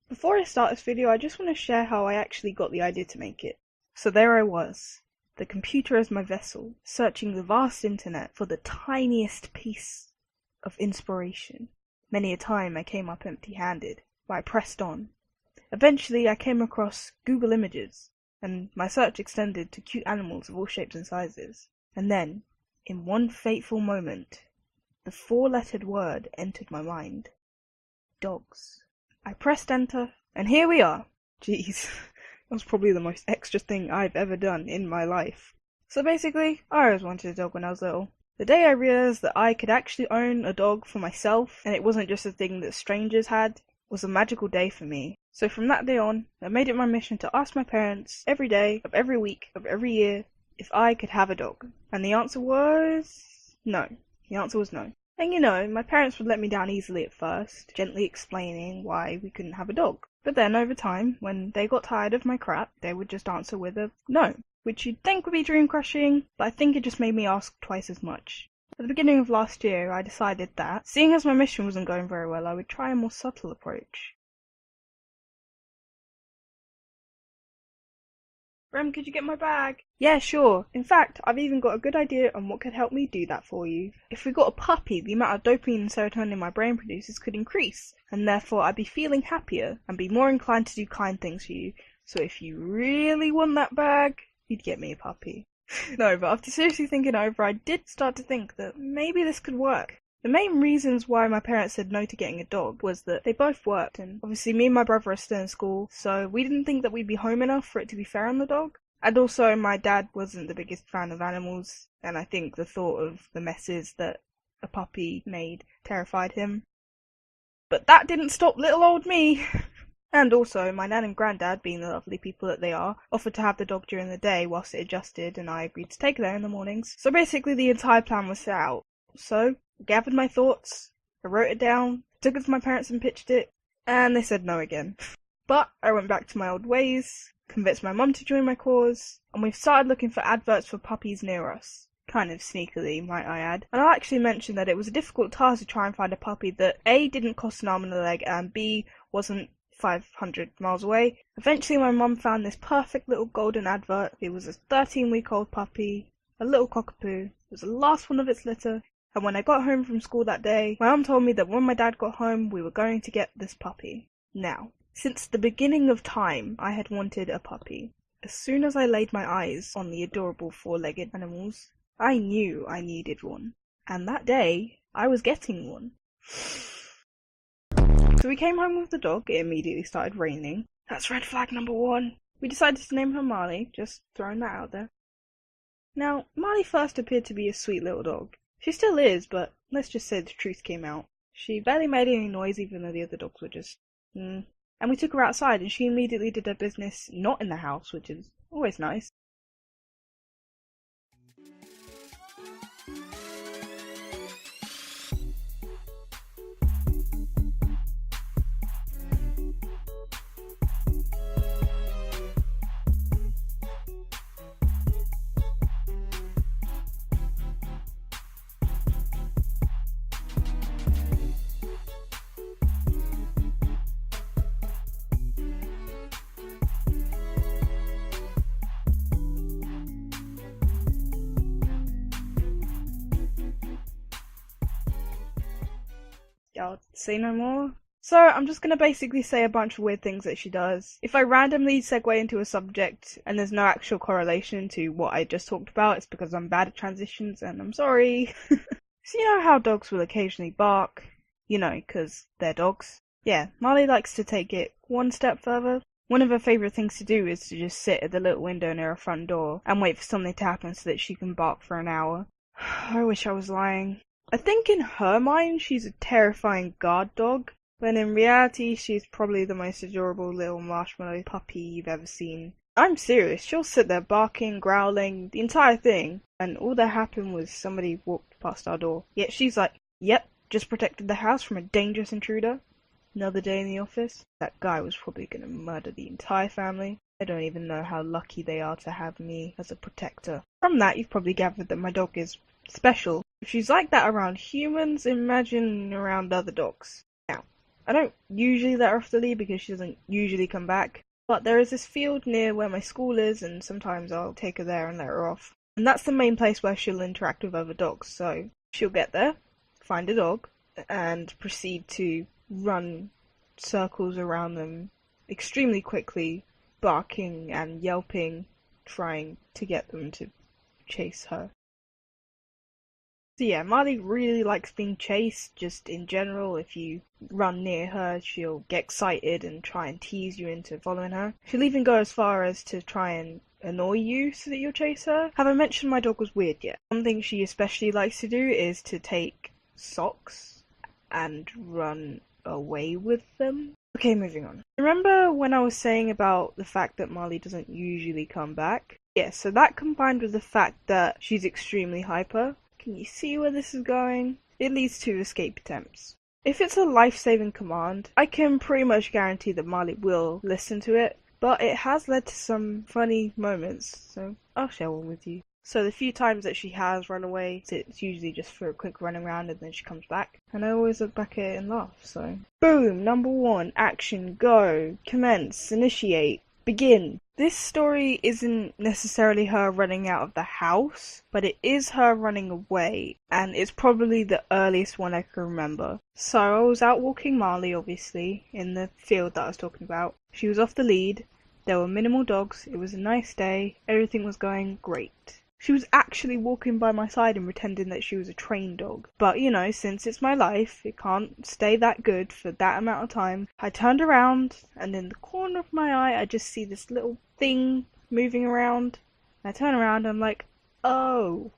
Before I start this video, I just want to share how I actually got the idea to make it. So there I was, the computer as my vessel, searching the vast internet for the tiniest piece of inspiration. Many a time I came up empty-handed, but I pressed on. Eventually I came across Google Images, and my search extended to cute animals of all shapes and sizes. And then, in one fateful moment, the four-lettered word entered my mind. Dogs. I pressed enter, and here we are. Jeez, that was probably the most extra thing I've ever done in my life. So basically, I always wanted a dog when I was little. The day I realized that I could actually own a dog for myself, and it wasn't just a thing that strangers had, was a magical day for me. So from that day on, I made it my mission to ask my parents every day, of every week, of every year, if I could have a dog. And the answer was no. The answer was no. And you know, my parents would let me down easily at first, gently explaining why we couldn't have a dog. But then over time, when they got tired of my crap, they would just answer with a no, which you'd think would be dream crushing, but I think it just made me ask twice as much. At the beginning of last year, I decided that, seeing as my mission wasn't going very well, I would try a more subtle approach. Rem, could you get my bag? Yeah, sure. In fact, I've even got a good idea on what could help me do that for you. If we got a puppy, the amount of dopamine and serotonin my brain produces could increase, and therefore I'd be feeling happier and be more inclined to do kind things for you. So if you really want that bag, you'd get me a puppy. No, but after seriously thinking over, I did start to think that maybe this could work. The main reasons why my parents said no to getting a dog was that they both worked, and obviously me and my brother are still in school, so we didn't think that we'd be home enough for it to be fair on the dog. And also my dad wasn't the biggest fan of animals, and I think the thought of the messes that a puppy made terrified him. But that didn't stop little old me! And also, my nan and granddad, being the lovely people that they are, offered to have the dog during the day whilst it adjusted, and I agreed to take it there in the mornings. So basically the entire plan was set out. So, I gathered my thoughts, I wrote it down, took it to my parents and pitched it, and they said no again. But I went back to my old ways, convinced my mum to join my cause, and we've started looking for adverts for puppies near us. Kind of sneakily, might I add. And I'll actually mention that it was a difficult task to try and find a puppy that A, didn't cost an arm and a leg, and B, wasn't 500 miles away. Eventually my mum found this perfect little golden advert. It was a 13-week-old puppy, a little cockapoo. It was the last one of its litter. And when I got home from school that day, my mum told me that when my dad got home, we were going to get this puppy. Now, since the beginning of time, I had wanted a puppy. As soon as I laid my eyes on the adorable four-legged animals, I knew I needed one. And that day, I was getting one. So we came home with the dog. It immediately started raining. That's red flag number 1. We decided to name her Marley, just throwing that out there. Now, Marley first appeared to be a sweet little dog. She still is, but let's just say the truth came out. She barely made any noise, even though the other dogs were just, And we took her outside, and she immediately did her business not in the house, which is always nice. I'll say no more. So, I'm just gonna basically say a bunch of weird things that she does. If I randomly segue into a subject and there's no actual correlation to what I just talked about, it's because I'm bad at transitions and I'm sorry. So you know how dogs will occasionally bark? You know, 'cause they're dogs. Yeah, Marley likes to take it one step further. One of her favourite things to do is to just sit at the little window near her front door and wait for something to happen so that she can bark for an hour. I wish I was lying. I think in her mind she's a terrifying guard dog, when in reality she's probably the most adorable little marshmallow puppy you've ever seen. I'm serious, she'll sit there barking, growling, the entire thing, and all that happened was somebody walked past our door. Yet she's like, yep, just protected the house from a dangerous intruder. Another day in the office. That guy was probably gonna murder the entire family. I don't even know how lucky they are to have me as a protector. From that, you've probably gathered that my dog is special. If she's like that around humans, imagine around other dogs. Now, I don't usually let her off the lead because she doesn't usually come back, but there is this field near where my school is, and sometimes I'll take her there and let her off. And that's the main place where she'll interact with other dogs, so she'll get there, find a dog, and proceed to run circles around them extremely quickly, barking and yelping, trying to get them to chase her. So yeah, Marley really likes being chased, just in general. If you run near her, she'll get excited and try and tease you into following her. She'll even go as far as to try and annoy you so that you'll chase her. Have I mentioned my dog was weird yet? One thing she especially likes to do is to take socks and run away with them. Okay, moving on. Remember when I was saying about the fact that Marley doesn't usually come back? Yeah, so that combined with the fact that she's extremely hyper. Can you see where this is going? It leads to escape attempts. If it's a life-saving command, I can pretty much guarantee that Marley will listen to it, but it has led to some funny moments, so I'll share one with you. So the few times that she has run away, it's usually just for a quick running around and then she comes back. And I always look back at it and laugh, so. Boom! Number 1. Action. Go. Commence. Initiate. Begin. This story isn't necessarily her running out of the house, but it is her running away, and it's probably the earliest one I can remember. So I was out walking Marley, obviously, in the field that I was talking about. She was off the lead, there were minimal dogs, it was a nice day, everything was going great. She was actually walking by my side and pretending that she was a trained dog. But, you know, since it's my life, it can't stay that good for that amount of time. I turned around, and in the corner of my eye, I just see this little thing moving around. I turn around, and I'm like, oh,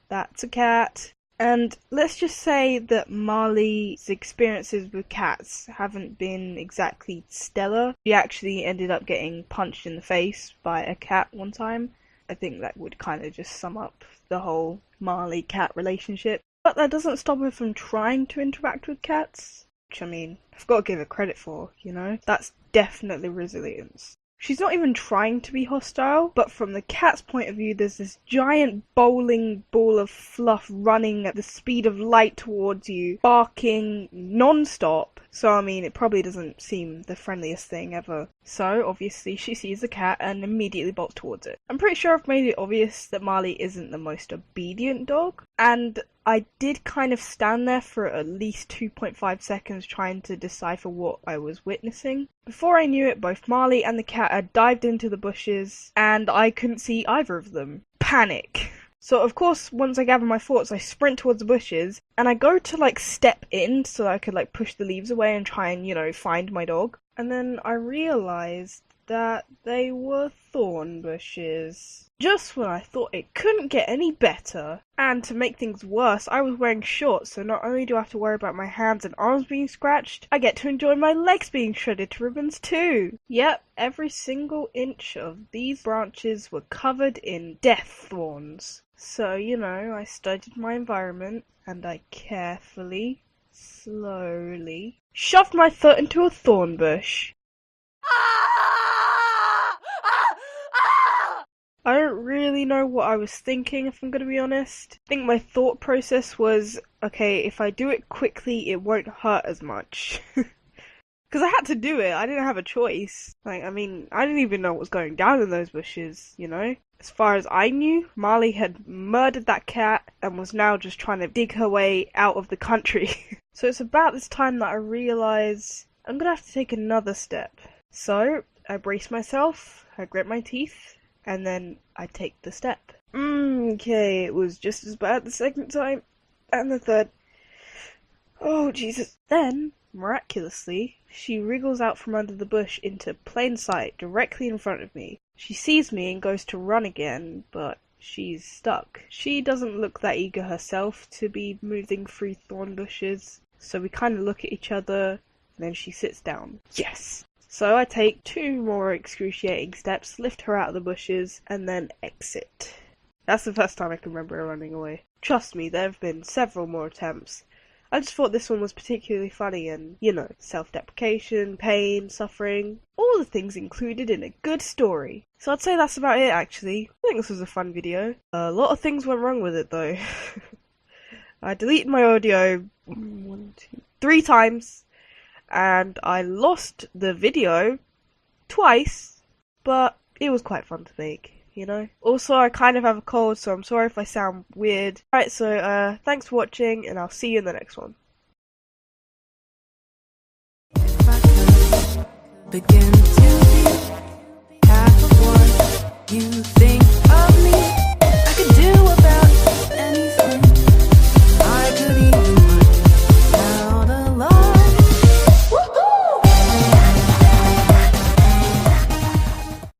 that's a cat. And let's just say that Marley's experiences with cats haven't been exactly stellar. She actually ended up getting punched in the face by a cat one time. I think that would kind of just sum up the whole Marley-cat relationship. But that doesn't stop her from trying to interact with cats. Which, I mean, I've got to give her credit for, you know? That's definitely resilience. She's not even trying to be hostile, but from the cat's point of view, there's this giant bowling ball of fluff running at the speed of light towards you, barking non-stop. So, I mean, it probably doesn't seem the friendliest thing ever. So, obviously, she sees the cat and immediately bolts towards it. I'm pretty sure I've made it obvious that Marley isn't the most obedient dog, and I did kind of stand there for at least 2.5 seconds trying to decipher what I was witnessing. Before I knew it, both Marley and the cat had dived into the bushes, and I couldn't see either of them. Panic. So, of course, once I gather my thoughts, I sprint towards the bushes, and I go to, step in so that I could, push the leaves away and try and, find my dog. And then I realised that they were thorn bushes. Just when I thought it couldn't get any better. And to make things worse, I was wearing shorts, so not only do I have to worry about my hands and arms being scratched, I get to enjoy my legs being shredded to ribbons too. Yep, every single inch of these branches were covered in death thorns. So, I studied my environment, and I carefully, slowly, shoved my foot into a thorn bush. I don't really know what I was thinking, if I'm going to be honest. I think my thought process was, okay, if I do it quickly, it won't hurt as much. Because I had to do it, I didn't have a choice. I didn't even know what was going down in those bushes, As far as I knew, Marley had murdered that cat and was now just trying to dig her way out of the country. So it's about this time that I realise I'm going to have to take another step. So I brace myself, I grit my teeth, and then I take the step. Okay, it was just as bad the second time, and the third. Oh, Jesus. Then, miraculously, she wriggles out from under the bush into plain sight, directly in front of me. She sees me and goes to run again, but she's stuck. She doesn't look that eager herself to be moving through thorn bushes, so we kind of look at each other, and then she sits down. Yes! So I take 2 more excruciating steps, lift her out of the bushes, and then exit. That's the first time I can remember her running away. Trust me, there have been several more attempts. I just thought this one was particularly funny and, self-deprecation, pain, suffering, all the things included in a good story. So I'd say that's about it, actually. I think this was a fun video. A lot of things went wrong with it, though. I deleted my audio 3 times. and I lost the video twice, but it was quite fun to make, you know? Also, I kind of have a cold, so I'm sorry if I sound weird. Alright, so thanks for watching, and I'll see you in the next one. Begin to